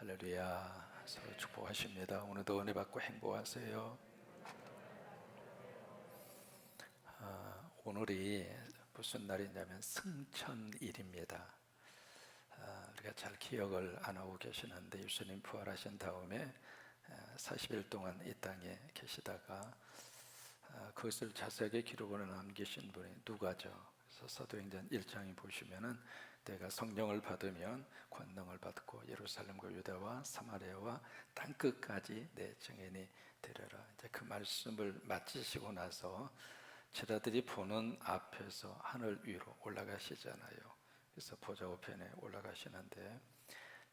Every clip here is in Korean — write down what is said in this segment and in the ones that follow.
할렐루야. 서로 축복하십니다. 오늘도 은혜 받고 행복하세요. 오늘이 무슨 날이냐면 승천일입니다. 우리가 잘 기억을 안 하고 계시는데 예수님 부활하신 다음에 40일 동안 이 땅에 계시다가 그것을 자세하게 기록으로 남기신 분이 누가죠. 그래서 사도행전 1장에 보시면은 내가 성령을 받으면 권능을 받고 예루살렘과 유다와 사마리아와 땅끝까지 내 증인이 되리라. 이제 그 말씀을 마치시고 나서 제자들이 보는 앞에서 하늘 위로 올라가시잖아요. 그래서 보좌 우편에 올라가시는데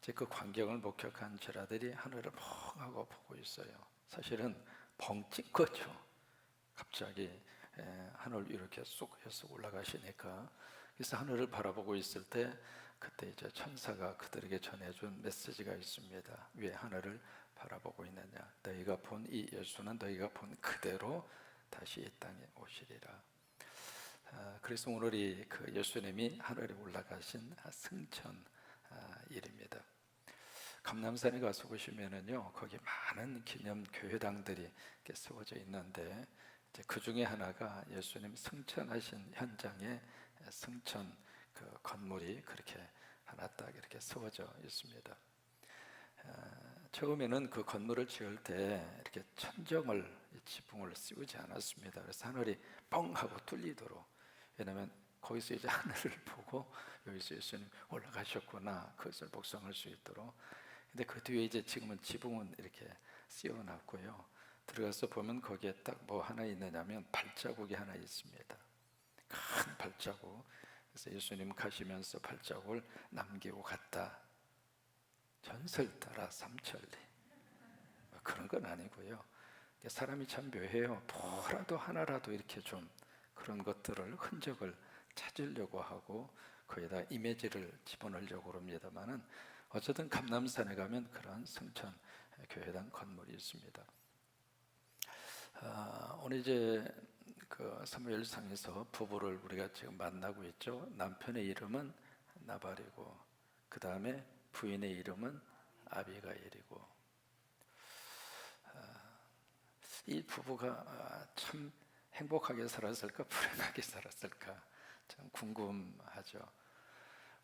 이제 그 광경을 목격한 제자들이 하늘을 멍하고 보고 있어요. 사실은 벙 찍거죠. 갑자기 하늘 이렇게 쑥 해서 올라가시니까, 그래서 하늘을 바라보고 있을 때 그때 이제 천사가 그들에게 전해준 메시지가 있습니다. 왜 하늘을 바라보고 있느냐? 너희가 본 이 예수는 너희가 본 그대로 다시 이 땅에 오시리라. 그래서 오늘이 그 예수님이 하늘에 올라가신 승천일입니다. 감람산에 가서 보시면은요, 거기 많은 기념 교회당들이 이렇게 세워져 있는데 그 중에 하나가 예수님 승천하신 현장에 승천 그 건물이 그렇게 하나 딱 이렇게 세워져 있습니다. 처음에는 그 건물을 지을 때 이렇게 천정을 지붕을 씌우지 않았습니다. 그래서 하늘이 뻥 하고 뚫리도록, 왜냐하면 거기서 이제 하늘을 보고 여기서 예수님 올라가셨구나 그것을 복성할 수 있도록. 근데 그 뒤에 이제 지금은 지붕은 이렇게 씌워놨고요. 들어가서 보면 거기에 딱 뭐 하나 있느냐면 발자국이 하나 있습니다. 큰 발자국. 그래서 예수님 가시면서 발자국을 남기고 갔다. 전설 따라 삼천리. 그런 건 아니고요. 사람이 참 묘해요. 뭐라도 하나라도 이렇게 좀 그런 것들을 흔적을 찾으려고 하고 거기다 이미지를 집어넣으려고 합니다만은 어쨌든 감람산에 가면 그런 승천 교회당 건물이 있습니다. 오늘 이제 그 사무엘상에서 부부를 우리가 지금 만나고 있죠. 남편의 이름은 나발이고 그 다음에 부인의 이름은 아비가일이고, 이 부부가 참 행복하게 살았을까 불행하게 살았을까 참 궁금하죠.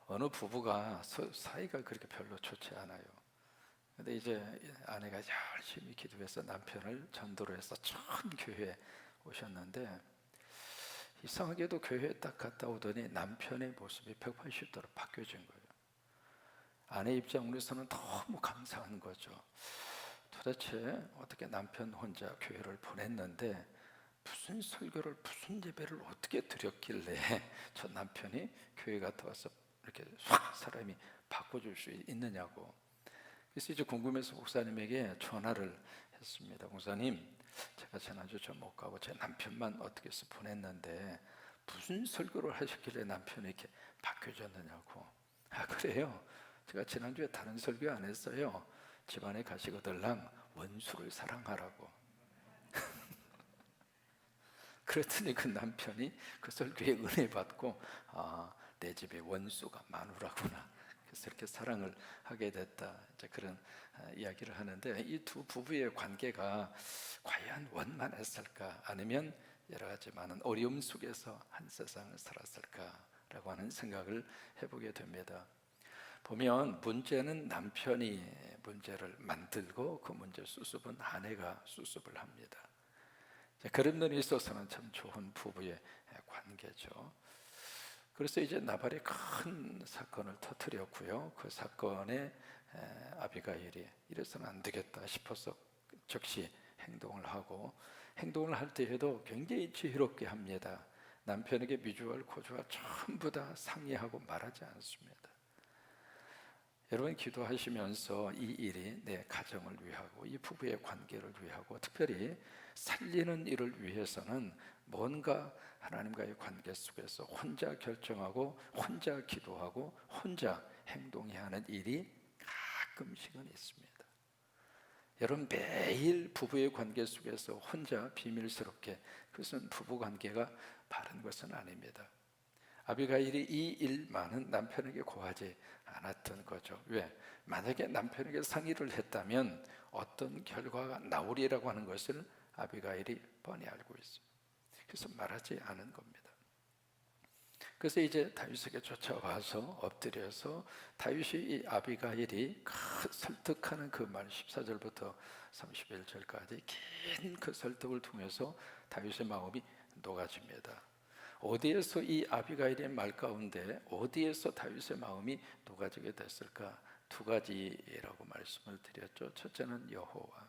어느 부부가 사이가 그렇게 별로 좋지 않아요. 근데 이제 아내가 열심히 기도해서 남편을 전도로 해서 처음 교회에 오셨는데, 이상하게도 교회에 딱 갔다 오더니 남편의 모습이 180도로 바뀌어진 거예요. 아내 입장으로서는 너무 감사한 거죠. 도대체 어떻게 남편 혼자 교회를 보냈는데 무슨 설교를 무슨 예배를 어떻게 드렸길래 저 남편이 교회 갔다 와서 이렇게 확 사람이 바꿔줄 수 있느냐고. 그래서 이제 궁금해서 목사님에게 전화를 했습니다. 목사님, 제가 지난주 저 못 가고 제 남편만 어떻게 해서 보냈는데 무슨 설교를 하셨길래 남편이 이렇게 바뀌어졌느냐고. 아, 그래요? 제가 지난주에 다른 설교 안 했어요. 집안에 가시거들랑 원수를 사랑하라고. 그랬더니 그 남편이 그 설교에 은혜 받고, 내 집에 원수가 많으라구나. 그래서 이렇게 사랑을 하게 됐다. 이제 그런 이야기를 하는데, 이 두 부부의 관계가 과연 원만했을까, 아니면 여러 가지 많은 어려움 속에서 한 세상을 살았을까라고 하는 생각을 해보게 됩니다. 보면 문제는 남편이 문제를 만들고 그 문제 수습은 아내가 수습을 합니다. 그런 면에 있어서는 참 좋은 부부의 관계죠. 그래서 이제 나발이 큰 사건을 터뜨렸고요. 그 사건에 아비가일이 이래서는 안 되겠다 싶어서 즉시 행동을 하고, 행동을 할 때에도 굉장히 지혜롭게 합니다. 남편에게 미주알 고주알 전부 다 상의하고 말하지 않습니다. 여러분, 기도하시면서 이 일이 내 가정을 위하고 이 부부의 관계를 위하고 특별히 살리는 일을 위해서는 뭔가 하나님과의 관계 속에서 혼자 결정하고 혼자 기도하고 혼자 행동해야 하는 일이 가끔씩은 있습니다. 여러분, 매일 부부의 관계 속에서 혼자 비밀스럽게, 그것은 부부 관계가 바른 것은 아닙니다. 아비가일이 이 일만은 남편에게 고하지 않았던 거죠. 왜? 만약에 남편에게 상의를 했다면 어떤 결과가 나오리라고 하는 것을 아비가일이 뻔히 알고 있어요. 그래서 말하지 않은 겁니다. 그래서 이제 다윗에게 쫓아와서 엎드려서 다윗이 이 아비가일이 설득하는 그 말 14절부터 31절까지 긴 그 설득을 통해서 다윗의 마음이 녹아집니다. 어디에서 이 아비가일의 말 가운데 어디에서 다윗의 마음이 녹아지게 됐을까? 두 가지라고 말씀을 드렸죠. 첫째는 여호와.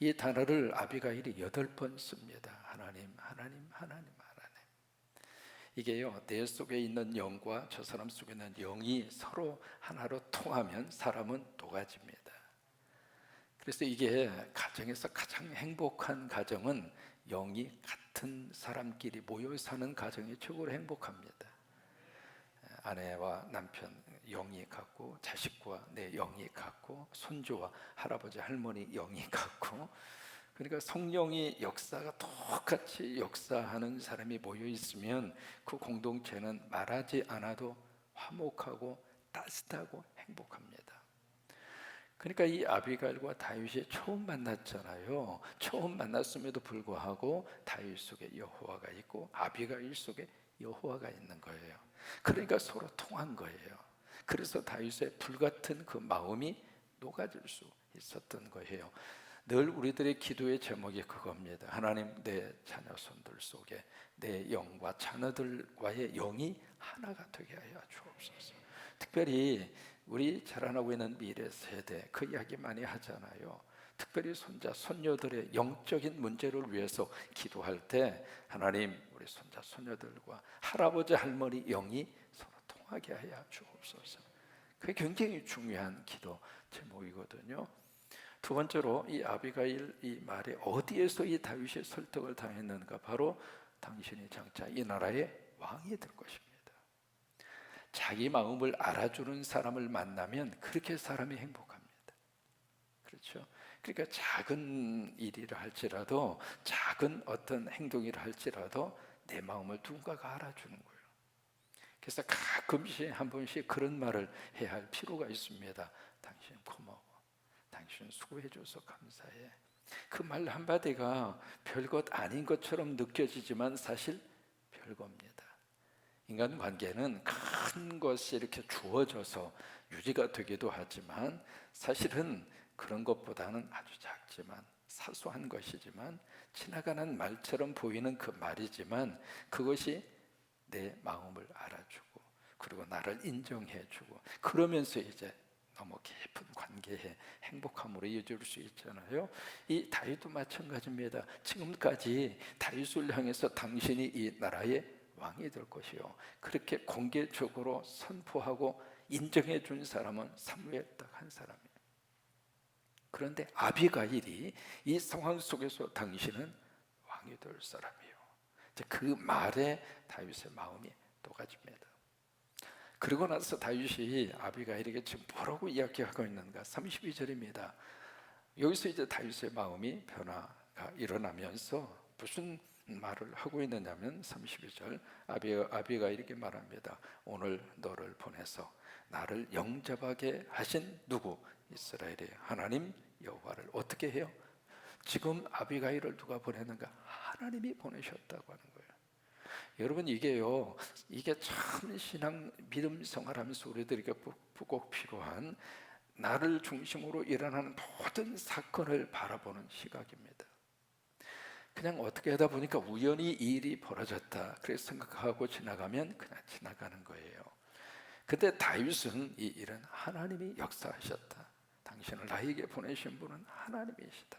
이 단어를 아비가일이 8번 씁니다. 하나님, 하나님, 하나님, 하나님. 이게요, 내 속에 있는 영과 저 사람 속에 있는 영이 서로 하나로 통하면 사람은 녹아집니다. 그래서 이게 가정에서 가장 행복한 가정은 영이 같은 사람끼리 모여 사는 가정이 최고로 행복합니다. 아내와 남편 영이 같고, 자식과 내 영이 같고, 손주와 할아버지 할머니 영이 같고, 그러니까 성령이 역사가 똑같이 역사하는 사람이 모여 있으면 그 공동체는 말하지 않아도 화목하고 따뜻하고 행복합니다. 그러니까 이 아비가일과 다윗이 처음 만났잖아요. 처음 만났음에도 불구하고 다윗 속에 여호와가 있고 아비가일 속에 여호와가 있는 거예요. 그러니까 서로 통한 거예요. 그래서 다윗의 불같은 그 마음이 녹아질 수 있었던 거예요. 늘 우리들의 기도의 제목이 그겁니다. 하나님, 내 자녀 손들 속에 내 영과 자녀들과의 영이 하나가 되게 하여 주옵소서. 특별히 우리 자라나고 있는 미래 세대 그 이야기 많이 하잖아요. 특별히 손자, 손녀들의 영적인 문제를 위해서 기도할 때 하나님, 우리 손자, 손녀들과 할아버지, 할머니 영이 서로 통하게 하여 주옵소서. 그게 굉장히 중요한 기도 제목이거든요. 두 번째로 이 아비가일 이 말에 어디에서 이 다윗이 설득을 당했는가? 바로 당신이 장차 이 나라의 왕이 될 것입니다. 자기 마음을 알아주는 사람을 만나면 그렇게 사람이 행복합니다. 그렇죠? 그러니까 작은 일이라 할지라도, 작은 어떤 행동이라 할지라도 내 마음을 누군가가 알아주는 거예요. 그래서 가끔씩 한 번씩 그런 말을 해야 할 필요가 있습니다. 당신 고마워. 당신 수고해줘서 감사해. 그 말 한마디가 별것 아닌 것처럼 느껴지지만 사실 별겁니다. 인간 관계는 큰 것이 이렇게 주어져서 유지가 되기도 하지만 사실은 그런 것보다는 아주 작지만 사소한 것이지만 지나가는 말처럼 보이는 그 말이지만 그것이 내 마음을 알아주고 그리고 나를 인정해주고 그러면서 이제 너무 깊은 관계에 행복함으로 이어질 수 있잖아요. 이 다윗도 마찬가지입니다. 지금까지 다윗을 향해서 당신이 이 나라의 왕이 될 것이요, 그렇게 공개적으로 선포하고 인정해 준 사람은 사무엘 딱 한 사람이에요. 그런데 아비가일이 이 상황 속에서 당신은 왕이 될 사람이에요. 그 말에 다윗의 마음이 녹아집니다. 그러고 나서 다윗이 아비가일에게 지금 뭐라고 이야기하고 있는가? 32절입니다. 여기서 이제 다윗의 마음이 변화가 일어나면서 무슨 말을 하고 있느냐면 32절 아비가일에게 말합니다. 오늘 너를 보내서 나를 영접하게 하신 누구? 이스라엘의 하나님 여호와를 어떻게 해요? 지금 아비가일을 누가 보내는가? 하나님이 보내셨다고 하는 거예요. 여러분, 이게 참 신앙 믿음 생활하면서 우리들에게 꼭 필요한, 나를 중심으로 일어나는 모든 사건을 바라보는 시각입니다. 그냥 어떻게 하다 보니까 우연히 이 일이 벌어졌다 그래서 생각하고 지나가면 그냥 지나가는 거예요. 근데 다윗은 이 일은 하나님이 역사하셨다. 당신을 나에게 보내신 분은 하나님이시다.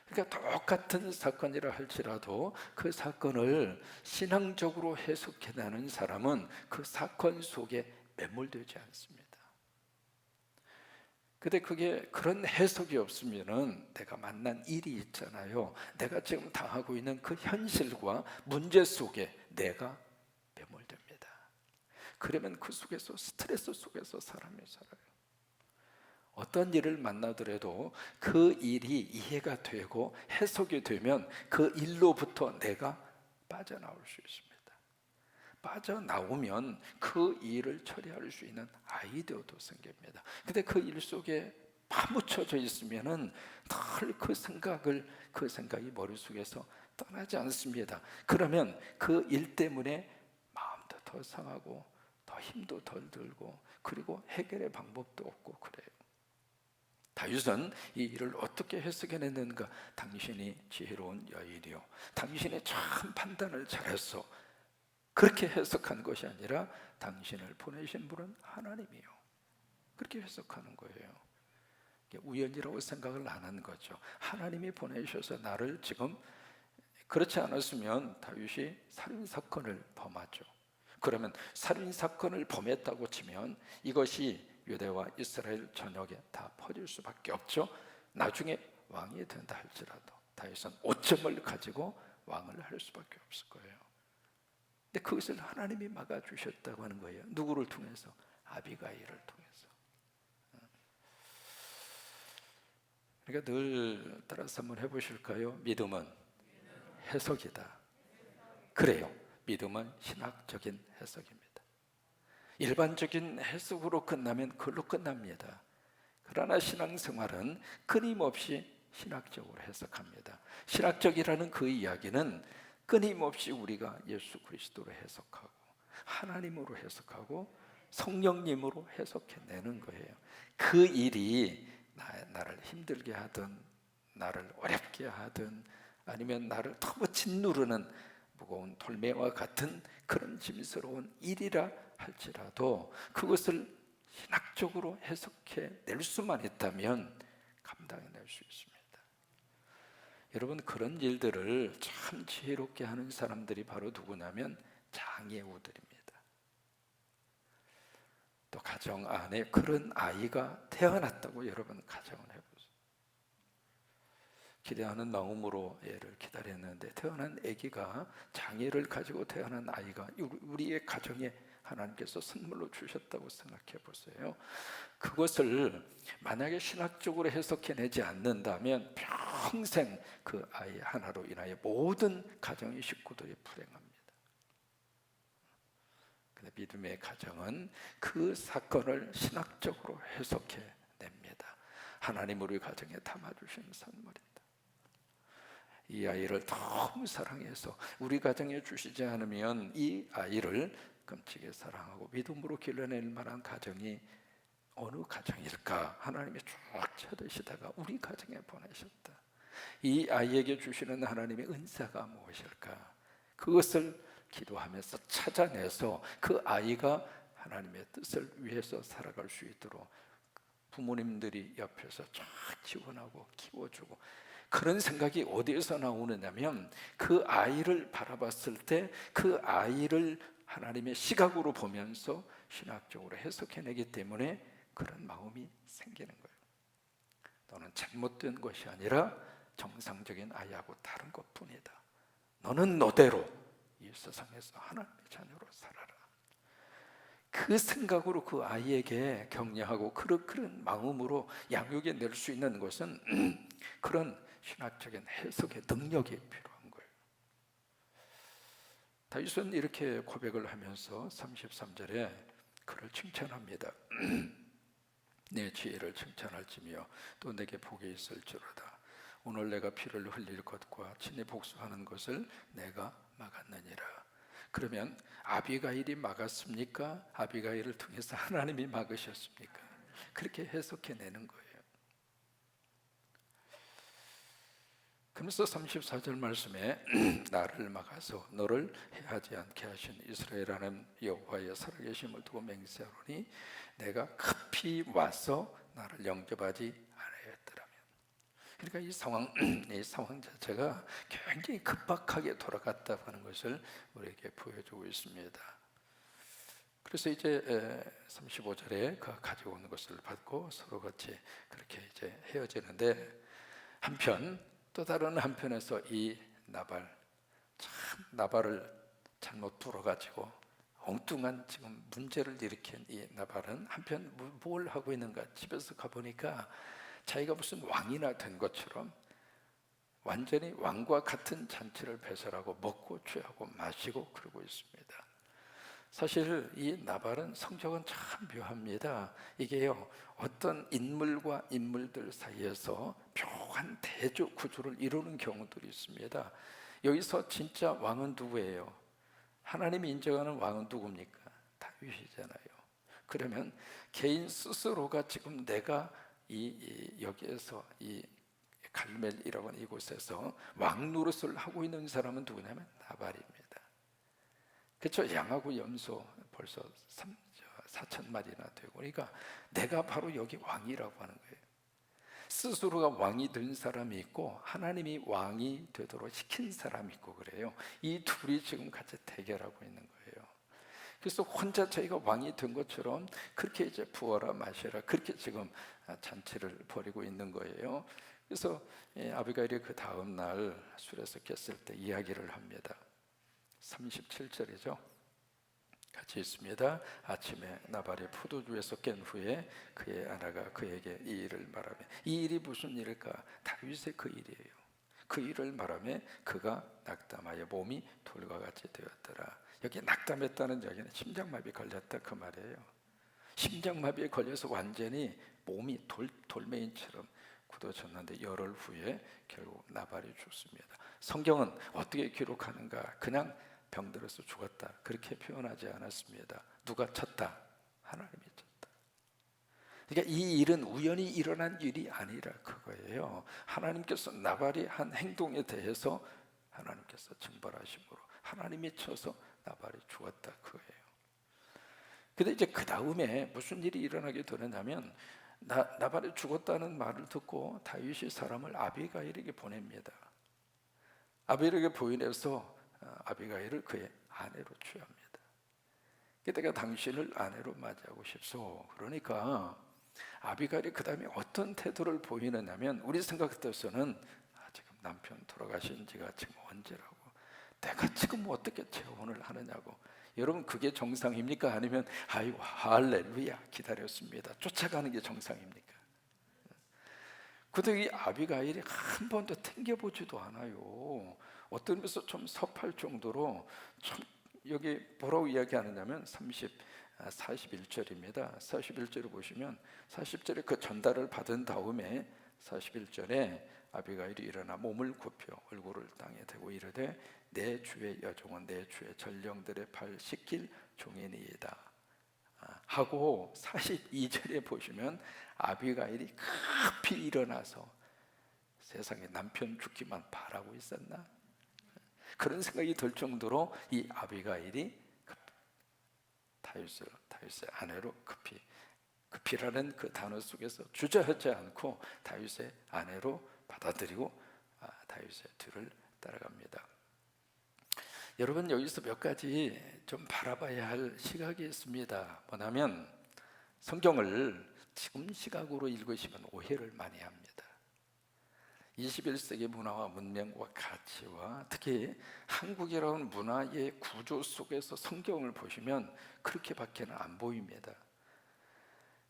그러니까 똑같은 사건이라 할지라도 그 사건을 신앙적으로 해석해내는 사람은 그 사건 속에 매몰되지 않습니다. 근데 그게 그런 해석이 없으면은 내가 만난 일이 있잖아요. 내가 지금 당하고 있는 그 현실과 문제 속에 내가 매몰됩니다. 그러면 그 속에서 스트레스 속에서 사람이 살아요. 어떤 일을 만나더라도 그 일이 이해가 되고 해석이 되면 그 일로부터 내가 빠져나올 수 있습니다. 빠져나오면 그 일을 처리할 수 있는 아이디어도 생깁니다. 근데 그 일 속에 파묻혀져 있으면은 늘 그 생각이 머릿속에서 떠나지 않습니다. 그러면 그 일 때문에 마음도 더 상하고 더 힘도 덜 들고 그리고 해결의 방법도 없고 그래요. 다윗은 이 일을 어떻게 해석해냈는가? 당신이 지혜로운 여인이요, 당신의 참 판단을 잘했어, 그렇게 해석한 것이 아니라 당신을 보내신 분은 하나님이요, 그렇게 해석하는 거예요. 우연이라고 생각을 안 한 거죠. 하나님이 보내셔서 나를 지금, 그렇지 않았으면 다윗이 살인사건을 범하죠. 그러면 살인사건을 범했다고 치면 이것이 유대와 이스라엘 전역에 다 퍼질 수밖에 없죠. 나중에 왕이 된다 할지라도 다윗은 오점을 가지고 왕을 할 수밖에 없을 거예요. 근데 그것을 하나님이 막아주셨다고 하는 거예요. 누구를 통해서? 아비가일을 통해서. 그러니까 늘 따라서 한번 해보실까요? 믿음은 해석이다. 그래요. 믿음은 신학적인 해석입니다. 일반적인 해석으로 끝나면 그걸로 끝납니다. 그러나 신앙생활은 끊임없이 신학적으로 해석합니다. 신학적이라는 그 이야기는 끊임없이 우리가 예수 그리스도로 해석하고 하나님으로 해석하고 성령님으로 해석해내는 거예요. 그 일이 나를 힘들게 하든 나를 어렵게 하든 아니면 나를 너무 짓누르는 무거운 돌매와 같은 그런 짐스러운 일이라 할지라도 그것을 신학적으로 해석해 낼 수만 있다면 감당해낼 수 있습니다. 여러분, 그런 일들을 참 지혜롭게 하는 사람들이 바로 누구냐면 장애우들입니다. 또 가정 안에 그런 아이가 태어났다고 여러분 가정을 해보세요. 기대하는 마음으로 애를 기다렸는데 태어난 아기가 장애를 가지고 태어난 아이가 우리의 가정에 하나님께서 선물로 주셨다고 생각해 보세요. 그것을 만약에 신학적으로 해석해내지 않는다면 평생 그 아이 하나로 인하여 모든 가정의 식구들이 불행합니다. 근데 믿음의 가정은 그 사건을 신학적으로 해석해냅니다. 하나님 우리 가정에 담아주신 선물입니다. 이 아이를 너무 사랑해서 우리 가정에 주시지 않으면 이 아이를 끔찍이 사랑하고 믿음으로 길러낼 만한 가정이 어느 가정일까? 하나님이 쭉 찾으시다가 우리 가정에 보내셨다. 이 아이에게 주시는 하나님의 은사가 무엇일까? 그것을 기도하면서 찾아내서 그 아이가 하나님의 뜻을 위해서 살아갈 수 있도록 부모님들이 옆에서 쫙 지원하고 키워주고, 그런 생각이 어디에서 나오느냐면 그 아이를 바라봤을 때 그 아이를 하나님의 시각으로 보면서 신학적으로 해석해내기 때문에 그런 마음이 생기는 거예요. 너는 잘못된 것이 아니라 정상적인 아이하고 다른 것뿐이다. 너는 너대로 이 세상에서 하나님의 자녀로 살아라. 그 생각으로 그 아이에게 격려하고 그런 마음으로 양육해 낼 수 있는 것은 그런 신학적인 해석의 능력이 필요한 거예요. 다윗은 이렇게 고백을 하면서 33절에 그를 칭찬합니다. 내 지혜를 칭찬할지며 또 내게 복이 있을지로다. 오늘 내가 피를 흘릴 것과 친히 복수하는 것을 내가 막았느니라. 그러면 아비가일이 막았습니까? 아비가일을 통해서 하나님이 막으셨습니까? 그렇게 해석해내는 거예요. 그러면서 34절 말씀에 나를 막아서 너를 해하지 않게 하신 이스라엘 하나님 여호와의 살아계심을 두고 맹세하노니 내가 급히 와서 나를 영접하지 않았더라면. 그러니까 이 상황 자체가 굉장히 급박하게 돌아갔다고 하는 것을 우리에게 보여주고 있습니다. 그래서 이제 35절에 그 가지고 온 것을 받고 서로 같이 그렇게 이제 헤어지는데, 또 다른 한편에서 이 나발을 잘못 불어가지고 엉뚱한 지금 문제를 일으킨 이 나발은 한편 뭘 하고 있는가? 집에서 가보니까 자기가 무슨 왕이나 된 것처럼 완전히 왕과 같은 잔치를 배설하고 먹고 취하고 마시고 그러고 있습니다. 사실 이 나발은 성격은 참 묘합니다. 이게요, 어떤 인물과 인물들 사이에서 묘한 대조 구조를 이루는 경우들이 있습니다. 여기서 진짜 왕은 누구예요? 하나님이 인정하는 왕은 누굽니까? 다윗이잖아요. 그러면 개인 스스로가 지금 내가 여기에서 이 갈멜이라고 하는 이곳에서 왕 노릇을 하고 있는 사람은 누구냐면 나발입니다. 그렇죠? 양하고 염소 벌써 4천 마리나 되고, 그러니까 내가 바로 여기 왕이라고 하는 거예요. 스스로가 왕이 된 사람이 있고 하나님이 왕이 되도록 시킨 사람이 있고 그래요. 이 둘이 지금 같이 대결하고 있는 거예요. 그래서 혼자 자기가 왕이 된 것처럼 그렇게 이제 부어라 마셔라 그렇게 지금 잔치를 벌이고 있는 거예요. 그래서 아비가일이 그 다음 날 술에서 깼을 때 이야기를 합니다. 37절이죠. 같이 있습니다. 아침에 나발이 포도주에서 깬 후에 그의 아내가 그에게 이 일을 말하며, 이 일이 무슨 일일까? 다윗의 그 일이에요. 그 일을 말하며 그가 낙담하여 몸이 돌과 같이 되었더라. 여기 낙담했다는 얘기는 심장마비 걸렸다 그 말이에요. 심장마비에 걸려서 완전히 몸이 돌멩이처럼 굳어졌는데 열흘 후에 결국 나발이 죽습니다. 성경은 어떻게 기록하는가? 그냥 병들어서 죽었다 그렇게 표현하지 않았습니다. 누가 쳤다? 하나님이 쳤다. 그러니까 이 일은 우연히 일어난 일이 아니라 그거예요. 하나님께서 나발이 한 행동에 대해서 하나님께서 징벌하심으로 하나님이 쳐서 나발이 죽었다 그거예요. 근데 이제 그 다음에 무슨 일이 일어나게 되느냐면 나발이 죽었다는 말을 듣고 다윗이 사람을 아비가일에게 보냅니다. 아비가일에게 보내서 아비가일을 그의 아내로 취합니다. 그때가 당신을 아내로 맞이하고 싶소. 그러니까 아비가일이 그 다음에 어떤 태도를 보이느냐면, 우리 생각 같아서는 지금 남편 돌아가신 지가 지금 언제라고, 내가 지금 어떻게 재혼을 하느냐고. 여러분 그게 정상입니까? 아니면 아이고 할렐루야 기다렸습니다 쫓아가는 게 정상입니까? 근데 이 아비가일이 한 번도 튕겨보지도 않아요. 어떤 면에서 좀 섭할 정도로 참, 여기 뭐라고 이야기하느냐면 41절입니다. 41절을 보시면 40절에 그 전달을 받은 다음에 41절에 아비가일이 일어나 몸을 굽혀 얼굴을 땅에 대고 이르되 내 주의 여종은 내 주의 전령들의 발 씻길 종이니이다 하고, 42절에 보시면 아비가일이 급히 일어나서 세상에 남편 죽기만 바라고 있었나? 그런 생각이 들 정도로 이 아비가일이 다윗의 아내로 급히라는 그 단어 속에서 주저하지 않고 다윗의 아내로 받아들이고 다윗의 뒤를 따라갑니다. 여러분 여기서 몇 가지 좀 바라봐야 할 시각이 있습니다. 뭐냐면 성경을 지금 시각으로 읽으시면 오해를 많이 합니다. 21세기 문화와 문명과 가치와 특히 한국이라는 문화의 구조 속에서 성경을 보시면 그렇게밖에는 안 보입니다.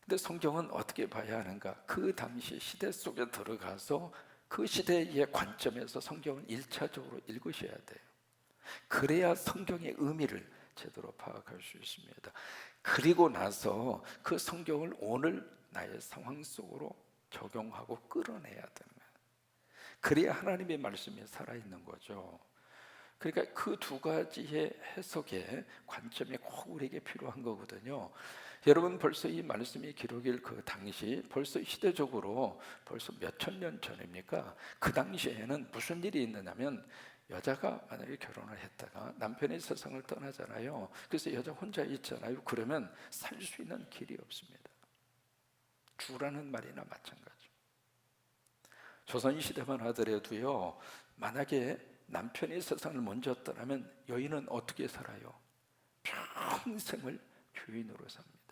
근데 성경은 어떻게 봐야 하는가? 그 당시 시대 속에 들어가서 그 시대의 관점에서 성경을 1차적으로 읽으셔야 돼요. 그래야 성경의 의미를 제대로 파악할 수 있습니다. 그리고 나서 그 성경을 오늘 나의 상황 속으로 적용하고 끌어내야 되는 거예요. 그래야 하나님의 말씀이 살아있는 거죠. 그러니까 그 두 가지의 해석의 관점이 꼭 우리에게 필요한 거거든요. 여러분 벌써 이 말씀이 기록일 그 당시 벌써 시대적으로 벌써 몇천 년 전입니까? 그 당시에는 무슨 일이 있느냐면 여자가 만약에 결혼을 했다가 남편이 세상을 떠나잖아요. 그래서 여자 혼자 있잖아요. 그러면 살 수 있는 길이 없습니다. 주라는 말이나 마찬가지. 조선시대만 하더라도요, 만약에 남편이 세상을 먼저 떠나면 여인은 어떻게 살아요? 평생을 주인으로 삽니다.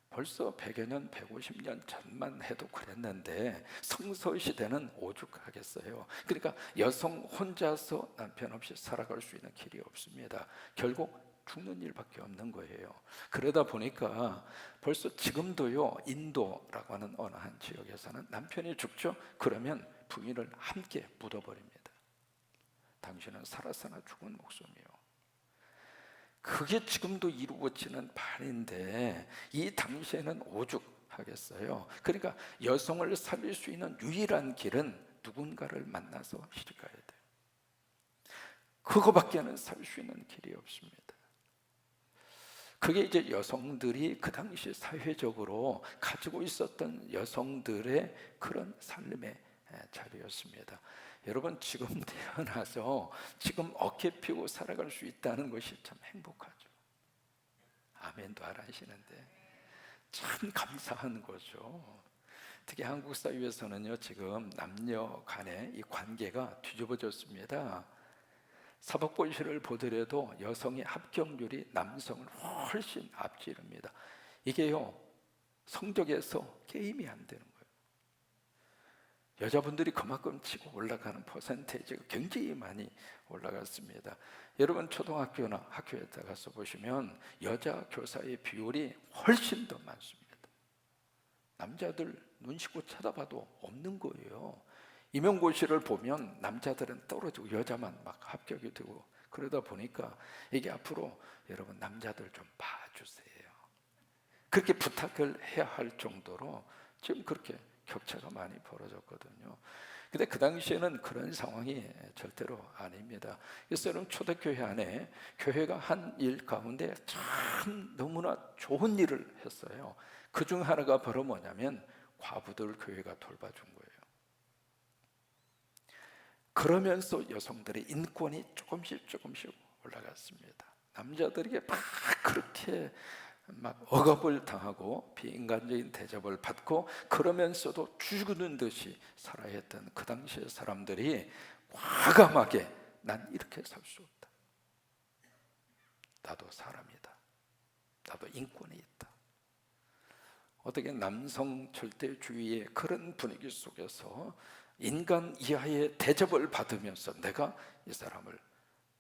벌써 100여 년, 150년 전만 해도 그랬는데 성서시대는 오죽하겠어요. 그러니까 여성 혼자서 남편 없이 살아갈 수 있는 길이 없습니다. 결국 죽는 일밖에 없는 거예요. 그러다 보니까 벌써 지금도요, 인도라고 하는 어느 한 지역에서는 남편이 죽죠? 그러면 부인을 함께 묻어버립니다. 당신은 살았으나 죽은 목숨이요. 그게 지금도 이루어지는 바인데 이 당시에는 오죽하겠어요. 그러니까 여성을 살릴 수 있는 유일한 길은 누군가를 만나서 시집가야 돼요. 그거밖에는 살 수 있는 길이 없습니다. 그게 이제 여성들이 그 당시 사회적으로 가지고 있었던 여성들의 그런 삶의 자리였습니다. 여러분, 지금 태어나서 지금 어깨 펴고 살아갈 수 있다는 것이 참 행복하죠. 아멘도 안 하시는데 참 감사한 거죠. 특히 한국 사회에서는요, 지금 남녀 간의 이 관계가 뒤집어졌습니다. 사법고시를 보더라도 여성의 합격률이 남성을 훨씬 앞지릅니다. 이게요, 성적에서 게임이 안 되는 거예요. 여자분들이 그만큼 치고 올라가는 퍼센테이지가 굉장히 많이 올라갔습니다. 여러분, 초등학교나 학교에 가서 보시면 여자 교사의 비율이 훨씬 더 많습니다. 남자들 눈 씻고 쳐다봐도 없는 거예요. 임용고시를 보면 남자들은 떨어지고 여자만 막 합격이 되고, 그러다 보니까 이게 앞으로 여러분, 남자들 좀 봐주세요. 그렇게 부탁을 해야 할 정도로 지금 그렇게 격차가 많이 벌어졌거든요. 근데 그 당시에는 그런 상황이 절대로 아닙니다. 그래서 여러분, 초대교회 안에 교회가 한 일 가운데 참 너무나 좋은 일을 했어요. 그 중 하나가 바로 뭐냐면 과부들 교회가 돌봐준 거예요. 그러면서 여성들의 인권이 조금씩 올라갔습니다. 남자들에게 막 그렇게 막 억압을 당하고 비인간적인 대접을 받고, 그러면서도 죽는 듯이 살아야 했던 그 당시의 사람들이 과감하게 난 이렇게 살 수 없다. 나도 사람이다. 나도 인권이 있다. 어떻게 남성 절대주의의 그런 분위기 속에서 인간 이하의 대접을 받으면서 내가 이 사람을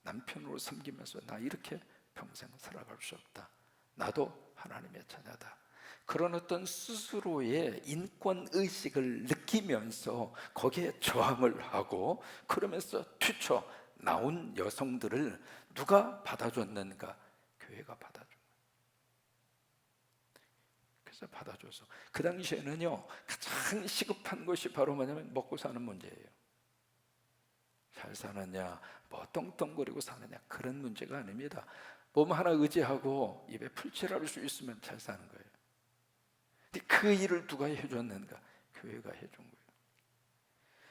남편으로 섬기면서 나 이렇게 평생 살아갈 수 없다. 나도 하나님의 자녀다. 그런 어떤 스스로의 인권의식을 느끼면서 거기에 저항을 하고, 그러면서 튀쳐 나온 여성들을 누가 받아줬는가? 교회가 받아준 거예요. 그래서 받아줘서 그 당시에는요, 가장 시급한 것이 바로 뭐냐면 먹고 사는 문제예요. 잘 사느냐, 뭐 떵떵거리고 사느냐, 그런 문제가 아닙니다. 몸 하나 의지하고 입에 풀칠할 수 있으면 잘 사는 거예요. 근데 그 일을 누가 해줬는가? 교회가 해준 거예요.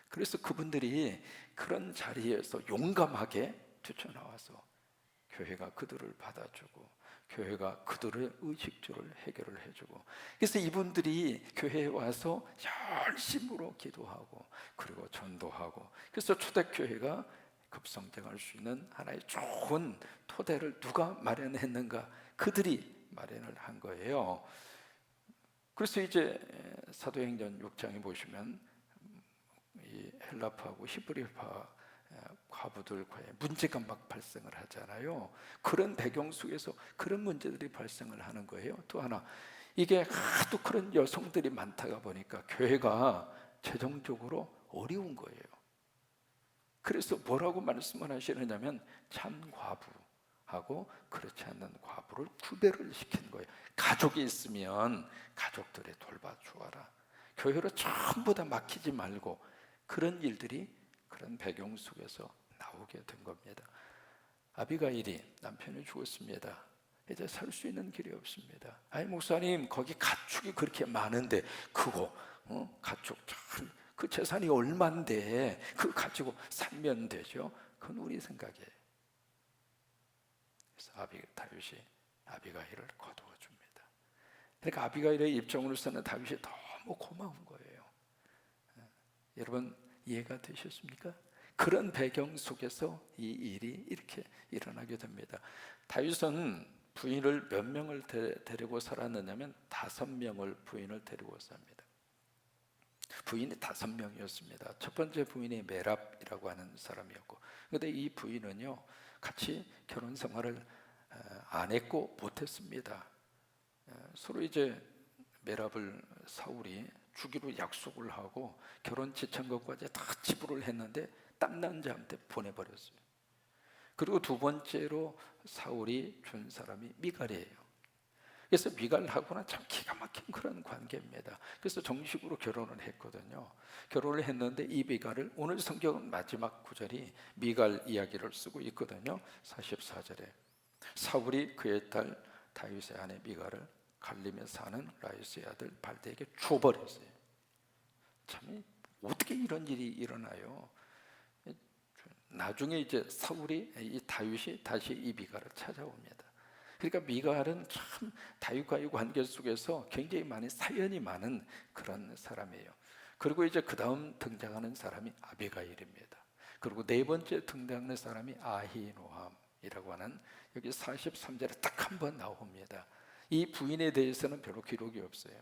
그래서 그분들이 그런 자리에서 용감하게 뛰쳐나와서 교회가 그들을 받아주고, 교회가 그들의 의식주를 해결을 해주고, 그래서 이분들이 교회에 와서 열심으로 기도하고 그리고 전도하고, 그래서 초대교회가 급성장할 수 있는 하나의 좋은 토대를 누가 마련했는가? 그들이 마련을 한 거예요. 그래서 이제 사도행전 6장에 보시면 이 헬라파하고 히브리파 과부들과의 문제가 막 발생을 하잖아요. 그런 배경 속에서 그런 문제들이 발생을 하는 거예요. 또 하나, 이게 하도 그런 여성들이 많다가 보니까 교회가 재정적으로 어려운 거예요. 그래서 뭐라고 말씀을 하시느냐면 참 과부하고 그렇지 않는 과부를 구별을 시킨 거예요. 가족이 있으면 가족들이 돌봐주어라. 교회로 전부 다 맡기지 말고, 그런 일들이 그런 배경 속에서 나오게 된 겁니다. 아비가일이 남편이 죽었습니다. 이제 살 수 있는 길이 없습니다. 아니 목사님, 거기 가축이 그렇게 많은데 그거 가축 참, 그 재산이 얼만데 그거 가지고 살면 되죠? 그건 우리 생각이에요. 그래서 다윗이 아비가일을 거두어 줍니다. 그러니까 아비가일의 입장으로서는 다윗이 너무 고마운 거예요. 여러분, 이해가 되셨습니까? 그런 배경 속에서 이 일이 이렇게 일어나게 됩니다. 다윗은 부인을 몇 명을 데리고 살았느냐면 5명을 부인을 데리고 삽니다. 부인이 5명이었습니다. 첫 번째 부인이 메랍이라고 하는 사람이었고, 그런데 이 부인은요, 같이 결혼 생활을 안 했고 못했습니다. 서로 이제 메랍을 사울이 주기로 약속을 하고 결혼 지참금까지 다 지불을 했는데 딴 남자한테 보내버렸어요. 그리고 두 번째로 사울이 준 사람이 미갈이에요. 그래서 미갈하고는 참 기가 막힌 그런 관계입니다. 그래서 정식으로 결혼을 했거든요. 결혼을 했는데 이 미갈을, 오늘 성경은 마지막 구절이 미갈 이야기를 쓰고 있거든요. 44절에 사울이 그의 딸 다윗의 아내 미갈을 갈림에 사는 라이스의 아들 발대에게 줘버렸어요. 참, 어떻게 이런 일이 일어나요? 나중에 이제 사울이, 이 다윗이 다시 이 미갈을 찾아옵니다. 그러니까 미갈은 참 다윗과의 관계 속에서 굉장히 많은 사연이 많은 그런 사람이에요. 그리고 이제 그 다음 등장하는 사람이 아비가일입니다. 그리고 네 번째 등장하는 사람이 아히노함이라고 하는, 여기 43절에 딱 한 번 나옵니다. 이 부인에 대해서는 별로 기록이 없어요.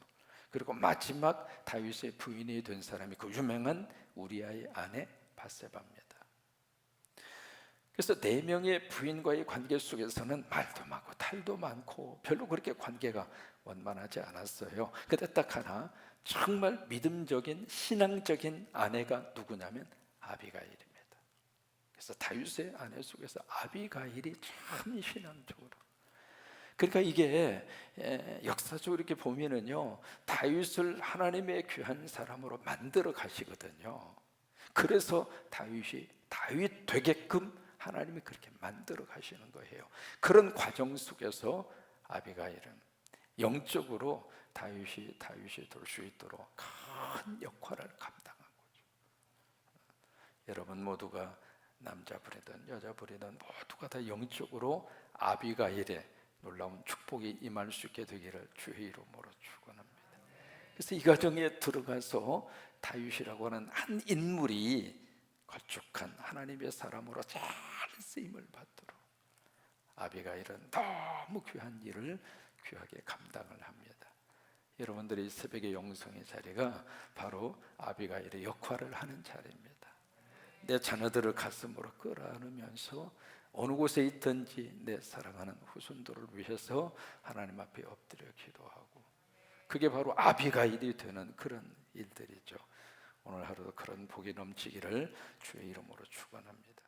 그리고 마지막 다윗의 부인이 된 사람이 그 유명한 우리아의 아내 바세바입니다. 그래서 네 명의 부인과의 관계 속에서는 말도 많고 탈도 많고 별로 그렇게 관계가 원만하지 않았어요. 근데 딱 하나, 정말 믿음적인 신앙적인 아내가 누구냐면 아비가일입니다. 그래서 다윗의 아내 속에서 아비가일이 참 신앙적으로, 그러니까 이게 역사적으로 이렇게 보면은요, 다윗을 하나님의 귀한 사람으로 만들어 가시거든요. 그래서 다윗이 다윗 되게끔 하나님이 그렇게 만들어 가시는 거예요. 그런 과정 속에서 아비가일은 영적으로 다윗이 될 수 있도록 큰 역할을 감당한 거죠. 여러분 모두가 남자분이든 여자분이든 모두가 다 영적으로 아비가일의 놀라운 축복이 임할 수 있게 되기를 주의 이름으로 축원합니다. 그래서 이 과정에 들어가서 다윗이라고 하는 한 인물이 걸쭉한 하나님의 사람으로 잘 쓰임을 받도록 아비가일은 너무 귀한 일을 귀하게 감당을 합니다. 여러분들이 새벽의 영성의 자리가 바로 아비가일의 역할을 하는 자리입니다. 내 자녀들을 가슴으로 끌어안으면서 어느 곳에 있든지 내 사랑하는 후손들을 위해서 하나님 앞에 엎드려 기도하고, 그게 바로 아비가일이 되는 그런 일들이죠. 오늘 하루도 그런 복이 넘치기를 주의 이름으로 축원합니다.